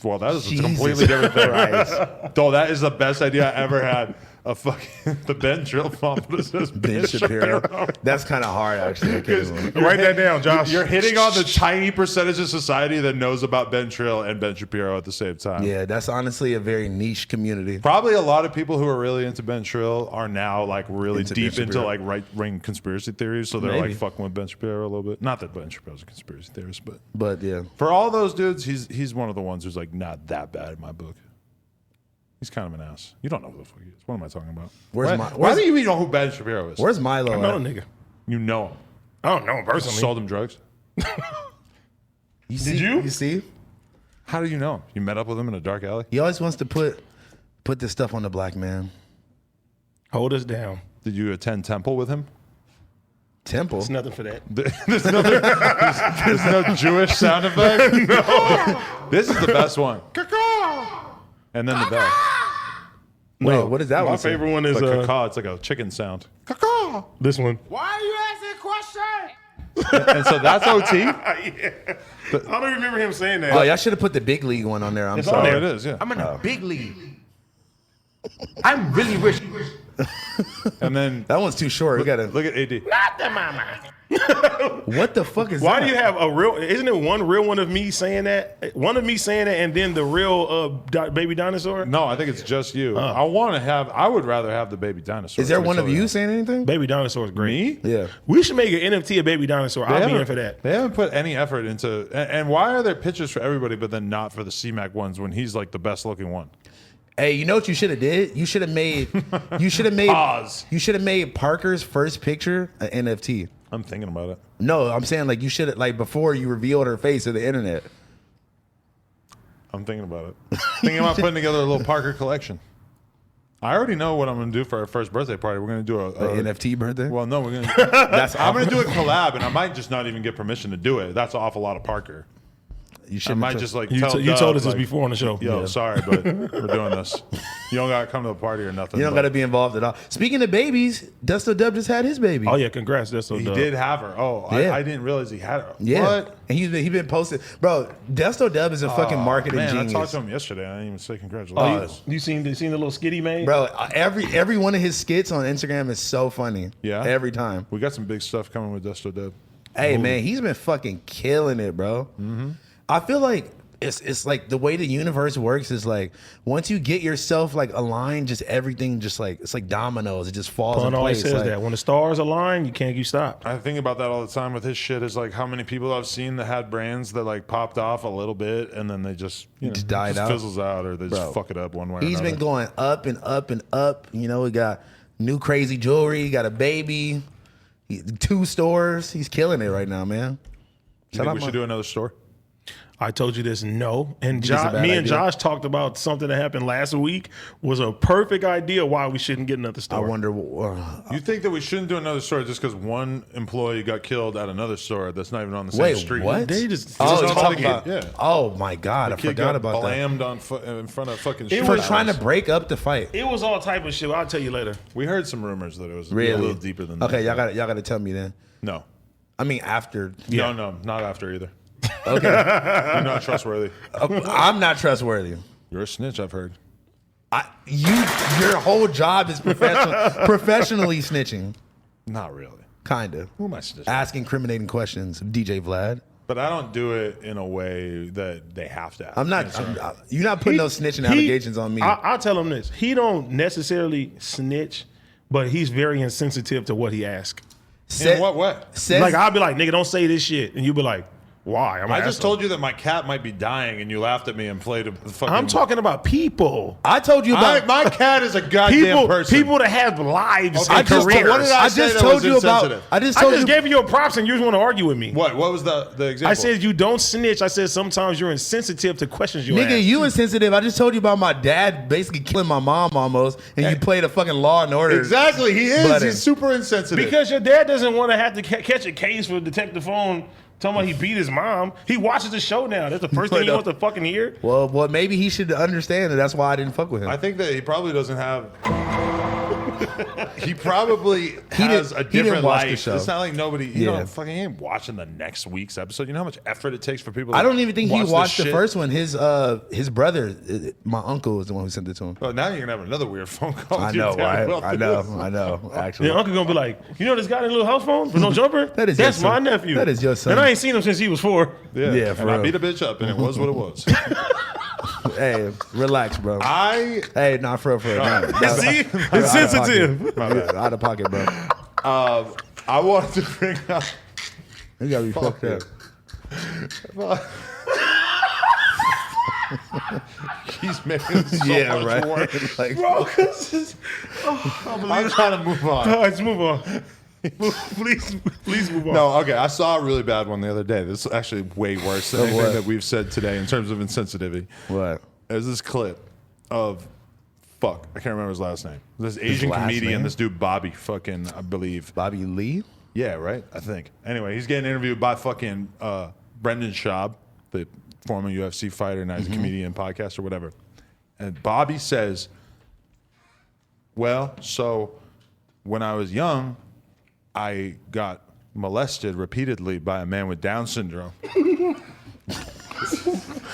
Well, that is a Jesus completely different thing. Christ. Though that is the best idea I ever had. A fucking the Ben Trill font that says Ben Shapiro. That's kind of hard actually. Okay, well. Write that down, Josh. You're hitting on the tiny percentage of society that knows about Ben Trill and Ben Shapiro at the same time. Yeah, that's honestly a very niche community. Probably a lot of people who are really into Ben Trill are now like really Into deep Ben into Shapiro. like right-wing conspiracy theories. So they're Maybe. like fucking with Ben Shapiro a little bit. Not that Ben Shapiro's a conspiracy theorist, but But yeah, for all those dudes, he's one of the ones who's like not that bad in my book. He's kind of an ass. You don't know who the fuck he is. What am I talking about? Why do you even know who Ben Shapiro is? where's Milo? I know at? the nigga. You know him. I don't know him personally. Sold him drugs. You see, you? You see, How do you know him? You met up with him in a dark alley? he always wants to put this stuff on the black man. Hold us down. Did you attend temple with him? Temple. It's nothing for that. There's no Jewish sound effect? No. This is the best one. And then the bell. Wait, what is that My one say? favorite one is It's like caw. It's like a chicken sound. Caw. this one. Why are you asking questions? And so that's OT. Yeah. I don't remember him saying that. Oh, y'all should have put the big league one on there. I'm It's on sorry. Oh, it is. Yeah. I'm in a big league. I'm really rich. And then That one's too short. We gotta. look at AD. Not the mama. What the fuck is Why that? do you have a real? Isn't it one real one of me saying that? One of me saying that, and then the real baby dinosaur. No, I think it's just you. I want to have. I would rather have the baby dinosaur. Is there to be one of totally you honest. saying anything? Baby dinosaur is great. Me? Yeah. We should make an NFT of baby dinosaur. I'll be in haven't- for that. They haven't put any effort into. And why are there pictures for everybody, but then not for the C-Mac ones when he's like the best looking one? Hey, you know what you should have did? You should have made. You should have made. Pause. You should have made Parker's first picture an NFT. I'm thinking about it. No, I'm saying like you should have like before you revealed her face to the internet. I'm thinking about it. Thinking about putting together a little Parker collection. I already know what I'm going to do for our first birthday party. We're going to do a NFT birthday. Well, no, we're going to. That's I'm going to do a collab, and I might just not even get permission to do it. That's an awful lot of Parker. You I should might just like You, tell you Dub, told us this like, before on the show. Yo, sorry, but we're doing this. You don't got to come to the party or nothing. You don't but got to be involved at all. Speaking of babies, Dusto Dub just had his baby. Oh yeah, congrats. That's so He dope. did have her. Oh, Yeah. I didn't realize he had her. Yeah, What? and he been posted, bro. Dusto Dub is a fucking marketing Man, genius, I talked to him yesterday. I didn't even say Oh, congratulations. you seen the little skit he made? bro. Every one of his skits on Instagram is so funny. Yeah? every time. We got some big stuff coming with Dusto Dub. Hey man, he's been fucking killing it, bro. Mm-hmm. I feel like it's like the way the universe works is like once you get yourself like aligned, just everything just like it's like dominoes. It just falls Pun in always place. says Like, that when the stars align, you can't stop. I think about that all the time with his shit. Is like how many people I've seen that had brands that like popped off a little bit and then they just Just died out. fizzles out, or they just Bro. fuck it up one way. He's or been another. going up and up and up. You know, he got new crazy jewelry. He got a baby. 2 stores. He's killing it right now, man. You think we should do another store? I told you this, no. And it's a bad me and idea? Josh talked about something that happened last week was a perfect idea why we shouldn't get another I store. wonder. You think that we shouldn't do another store just because one employee got killed at another store that's not even on the same Wait, street? what? They just Oh, Just you're call talking the about. kid, yeah. Oh my god, I Kid forgot got about that. blammed on in front of fucking. It For was- trying to break up the fight. it was all type of shit. I'll tell you later. We heard some rumors that it was a Really? little deeper than that. Okay, y'all got to tell me then. No. I mean, after. No, not after either. Okay, You're not trustworthy. I'm not trustworthy. You're a snitch, I've heard. Your whole job is professionally snitching, Not really. kind of. Who am I snitching? Asking incriminating questions of DJ Vlad. But I don't do it in a way that they have to. I'm not. You're not putting those snitching allegations on me. I'll tell him this. He don't necessarily snitch, but he's very insensitive to what he asks. In what way? Says, Like I'll be like, nigga, don't say this shit, and you'll be like, why? I just told you that my cat might be dying, and you laughed at me and played a fucking. I'm talking about people. I told you about. My cat is a goddamn person. People that have lives Okay, and just- careers. what did I say just that told was you about. insensitive? I just I told just you. gave you your props, and you just want to argue with me. What? What was the example? I said you don't snitch. I said sometimes you're insensitive to questions you Nigga, ask. you insensitive. I just told you about my dad basically killing my mom almost, and you played a fucking Law and Order. exactly. He is. Button. He's super insensitive. Because your dad doesn't want to have to catch a case for Detective Phone talking about he beat his mom. He watches the show now. That's the first thing he wants to fucking hear. Well, maybe he should understand that. That's why I didn't fuck with him. I think that he probably doesn't have. He probably has a didn't different watch the life. show. It's not like nobody. You Yeah. know, fucking he ain't watching the next week's episode. You know how much effort it takes for people. I to don't even think he watch this watched the shit? first one. His brother, my uncle, was the one who sent it to him. Well, now you're gonna have another weird phone call. I with your know, dad right? about I this. know. Actually, Your uncle gonna be like, you know this guy in the little house phone with no jumper? That is your That's my son. nephew. That is your son. And I ain't seen him since he was 4. Yeah, for and I real. beat a bitch up, and it was what it was. hey, relax, bro. I Hey, not for real. Nah, See? out of It's sensitive. pocket. Out of pocket, bro. I wanted to bring up. You gotta be fucked up. He's making so Yeah, much right. worse. Like, Bro, cause I'm trying to move on. let's move on. Please move on. No, okay. I saw a really bad one the other day. This is actually way worse than Of anything what? that we've said today in terms of insensitivity. what? There's this clip of I can't remember his last name. This Asian last comedian, name? this dude Bobby, fucking, I believe. Bobby Lee? Yeah, right. I think. Anyway, he's getting interviewed by fucking Brendan Schaub, the former UFC fighter, now he's a comedian, podcast or whatever. And Bobby says, Well, so when I was young, I got molested repeatedly by a man with Down syndrome.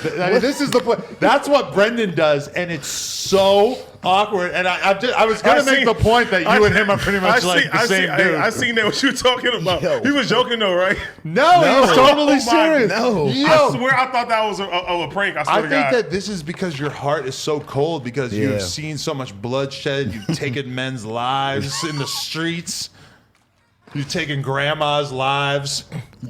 This is the point. That's what Brendan does, and it's so awkward. And I was going to make the point that you and him are pretty much the same dude. I seen that what you were talking about. He was joking though, right? No, he was totally serious. No. I swear I thought that was a prank. I swear to God. I think that this is because your heart is so cold because you've seen so much bloodshed. You've taken men's lives in the streets. You've taken grandma's lives. You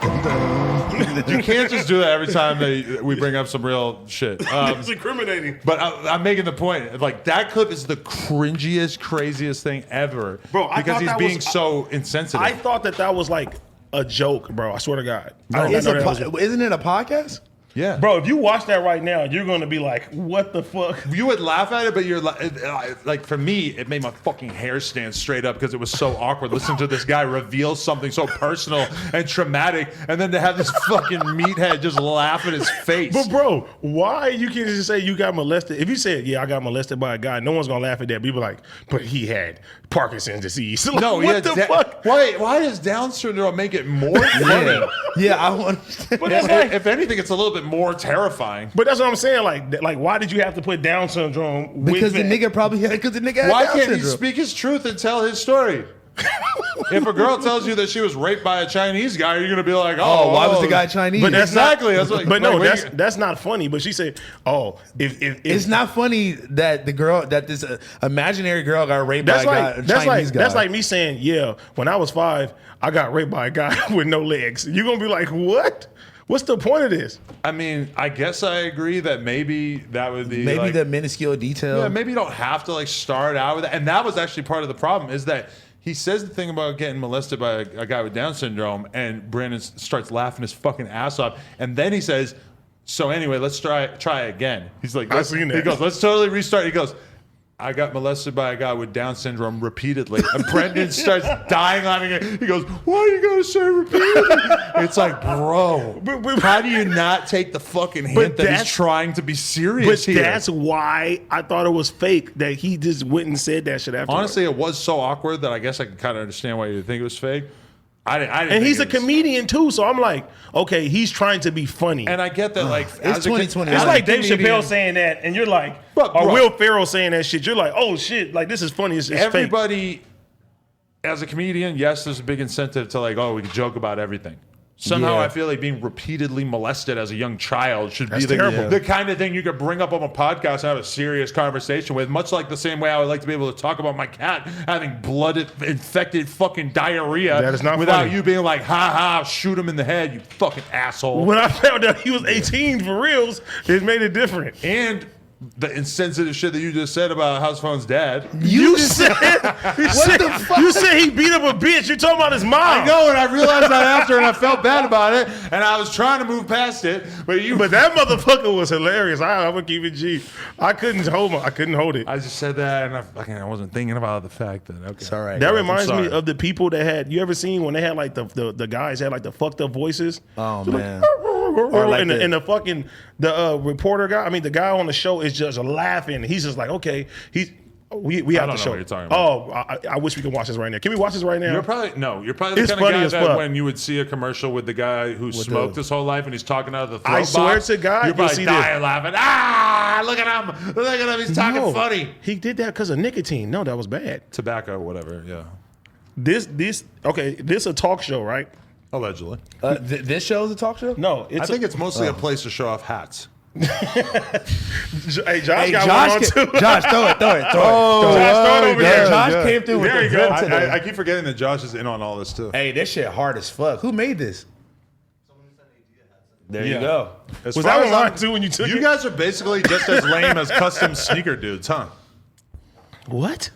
can't just do that every time we bring up some real shit. It's incriminating. But I'm making the point. Like, that clip is the cringiest, craziest thing ever. Bro, I because thought he's that being was- so insensitive. I thought that was like a joke, bro. I swear to God. Isn't it a podcast? yeah. Bro, if you watch that right now, you're going to be like, what the fuck? You would laugh at it, but you're like, for me, it made my fucking hair stand straight up because it was so awkward. Listen to this guy reveal something so personal and traumatic, and then to have this fucking meathead just laugh at his face. But bro, why you can't just say you got molested? If you said, yeah, I got molested by a guy, no one's going to laugh at that. People like, but he had Parkinson's disease. Like, no, what the fuck? Why does Down syndrome make it more funny? Yeah, I want to. But that's like, If anything, it's a little bit more terrifying. but that's what I'm saying. Like, why did you have to put Down syndrome? Because the with that? nigga probably had, because the nigga had Why Down can't he syndrome. speak his truth and tell his story? If a girl tells you that she was raped by a Chinese guy, you're gonna be like, Oh, why was the guy Chinese? But that's Exactly. Not, That's what- but no, like, where that's not funny. But she said, "Oh, if It's not funny that this imaginary girl got raped by a Chinese guy. That's like me saying, yeah, when I was 5, I got raped by a guy with no legs. You're gonna be like, what? What's the point of this? I mean, I guess I agree that maybe that would be maybe like, the minuscule detail. yeah, maybe you don't have to like start out with that. And that was actually part of the problem is that he says the thing about getting molested by a guy with Down syndrome, and Brandon starts laughing his fucking ass off, and then he says, "So anyway, let's try again." He's like, I've seen that. He goes, "Let's totally restart." He goes, I got molested by a guy with Down syndrome repeatedly. And Brendan starts dying on it. He goes, why are you going to say repeatedly? It's like, bro, how do you not take the fucking hint that he's trying to be serious But here? that's why I thought it was fake that he just went and said that shit after. Honestly, it was so awkward that I guess I can kind of understand why you think it was fake. I didn't and he's a think it was- comedian too, so I'm like, okay, he's trying to be funny. And I get that, like, It's 2020. It's as a like Dave comedian- Chappelle saying that, and you're like, But, or bro. Will Ferrell saying that shit. You're like, oh shit, like this is funny. It's fake. Everybody, as a comedian, yes, there's a big incentive to like, oh, we can joke about everything. Somehow Yeah. I feel like being repeatedly molested as a young child should That's be terrible. the kind of thing you could bring up on a podcast and have a serious conversation with, much like the same way I would like to be able to talk about my cat having blood-infected fucking diarrhea That is not without funny. you being like, ha ha, shoot him in the head, you fucking asshole. When I found out he was 18 for reals, it made it different. And the insensitive shit that you just said about House Phone's dad. You said, you said he beat up a bitch. You're talking about his mom. I know, and I realized that after, and I felt bad about it, and I was trying to move past it, but that motherfucker was hilarious. I'm gonna keep it G. I couldn't hold it. I just said that, and I wasn't thinking about the fact that okay, It's all right. That guys. reminds me sorry. of the people that had. You ever seen when they had like the guys had like the fucked up voices? Oh, So man. Or like and the fucking reporter guy. I mean, the guy on the show is just laughing. He's just like, okay, we have don't to know show. what you're talking about. Oh, I wish we could watch this right now. Can we watch this right now? You're probably the It's kind funny of guy as that fuck. when you would see a commercial with the guy who smoked his whole life and he's talking out of the throat I swear box, to God, you're you'll probably see dying laughing. Ah, look at him, he's talking No, funny. He did that because of nicotine. No, that was bad. Tobacco, whatever, yeah, This a talk show, right? allegedly. This show is a talk show? No, I think it's mostly a place to show off hats. Hey, Josh Hey, got Josh, one on too. Josh, throw it. Josh, throw it over Yeah, here. Josh came through with There the you go. drip today. I keep forgetting that Josh is in on all this too. Hey, this shit hard as fuck. Who made this? There you Yeah. go. As Was far that as one I'm- mine too when you took You it? guys are basically just as lame as custom sneaker dudes, huh? What?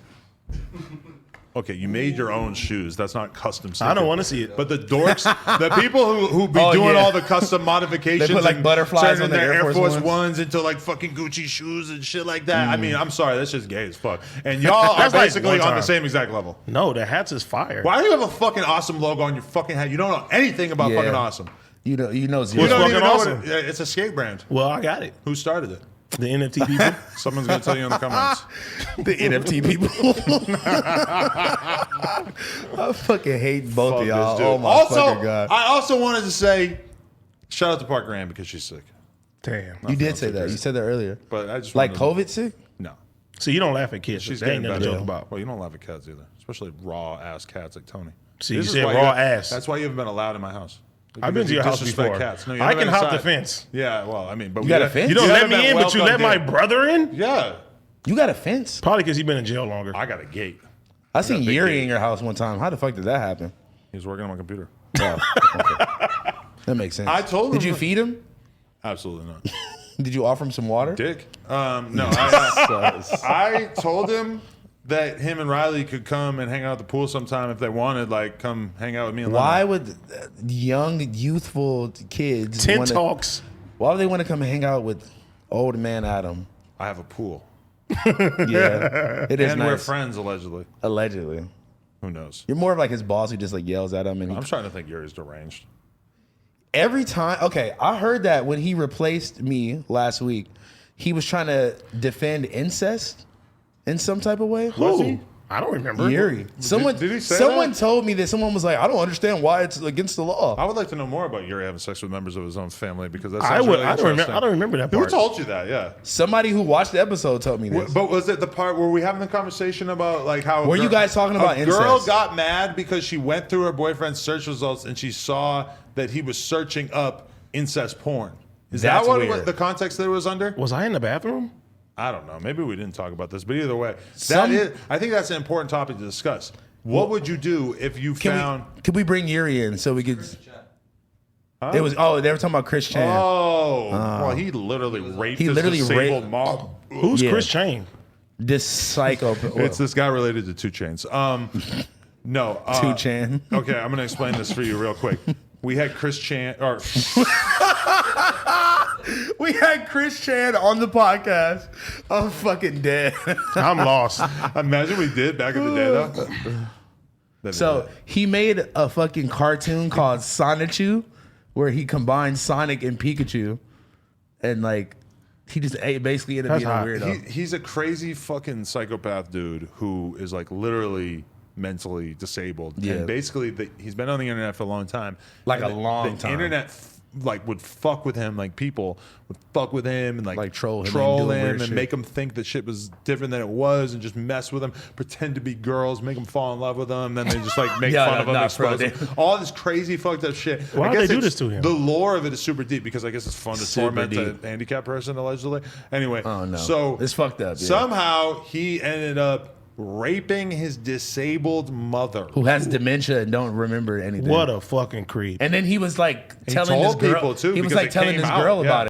Okay, you made your own shoes. That's not custom sneaker. I don't want to see it. But the dorks, the people who be Oh, doing yeah. all the custom modifications, They put, like, and butterflies turning on their their Air Force Ones into like fucking Gucci shoes and shit like that. I mean, I'm sorry, that's just gay as fuck. And y'all are That's like basically one on the time. same exact level. No, the hats is fire. Why do you have a fucking awesome logo on your fucking hat? You don't know anything about Yeah. fucking awesome. You know zero. You What's don't fucking even know awesome? what it's a skate brand. Well, I got it. Who started it? The NFT people. Someone's gonna tell you in the comments. The NFT people. I fucking hate both Fuck of y'all. this dude. Oh my Also, fucking god! I also wanted to say, shout out to Parker Ann because she's sick. Damn. You did say that. You said that earlier. But I just Like wanted COVID sick? No, So you don't laugh at kids. she's They ain't getting nothing to better. joke about. Well, you don't laugh at cats either, especially raw ass cats like Tony. See, you This is said why raw ass. That's why you haven't been allowed in my house. I've been to your house Disrespect before. Cats. No, you I haven't can been hop the inside. fence. Yeah, well, I mean, but You got a fence? You don't let haven't me been in, but you let welcomed my in. brother in? Yeah, You got a fence? Probably because he's been in jail longer. I got a gate. I seen got a big Yuri gate. in your house one time. How the fuck did that happen? He was working on my computer. Oh, okay. That makes sense. I told him Did you that- feed him? Absolutely not. Did you offer him some water? Dick. No, I told him that him and Riley could come and hang out at the pool sometime if they wanted. Like, come hang out with me. And Why Lemon. would young, youthful kids Tent wanna- talks. Why would they want to come and hang out with old man Adam? I have a pool, Yeah, it is and we're nice. friends allegedly. Allegedly, Who knows? you're more of like his boss who just like yells at him. And I'm starting to think Yuri's deranged. every time, okay, I heard that when he replaced me last week, he was trying to defend incest in some type of way. Who? I don't remember. Yuri. Someone did he say someone that? told me that someone was like, I don't understand why it's against the law. I would like to know more about Yuri having sex with members of his own family because that I sounds would. really I don't remember. interesting. I don't remember that Who part. told you that? Yeah. Somebody who watched the episode told me this. But was it the part where we having the conversation about like how Were you guys talking about a girl incest? got mad because she went through her boyfriend's search results and she saw that he was searching up incest porn? Is That's that what weird. the context that it was under? Was I in the bathroom? I don't know. Maybe we didn't talk about this, but either way, Some- I think that's an important topic to discuss. What would you do if you found? Could we bring Yuri in so we could? It was they were talking about Chris Chan. Oh, well, he literally raped He his literally disabled raped- mom. Who's Yeah. Chris Chain? This psycho. It's this guy related to 2 Chainz. No. 2 Chan. Okay, I'm going to explain this for you real quick. We had Chris Chan, or We had Chris Chan on the podcast. I'm fucking dead. I'm lost. imagine we did back in the day though. So he made a fucking cartoon called Sonichu, where he combined Sonic and Pikachu, and like he just basically ended up That's being a hot. weirdo. He's a crazy fucking psychopath dude who is like literally mentally disabled. Yeah. And basically, he's been on the internet for a long time. Like And a long the time. internet like would fuck with him, like people would fuck with him and like troll him and do weird and shit. make him think that shit was different than it was, and just mess with him, pretend to be girls, make him fall in love with them, then they just like make Yeah, fun of him, nah, expose bro, him. All this crazy fucked up shit. Why'd I guess they do it's- this to him? The lore of it is super deep because I guess it's fun to Super torment deep. a handicapped person allegedly. Anyway, Oh, no. so It's fucked up, yeah. Somehow he ended up raping his disabled mother. Who has dementia and don't remember anything. What a fucking creep. And then he was like telling told this girl. people, too, he was because like it telling came this out, girl yeah. about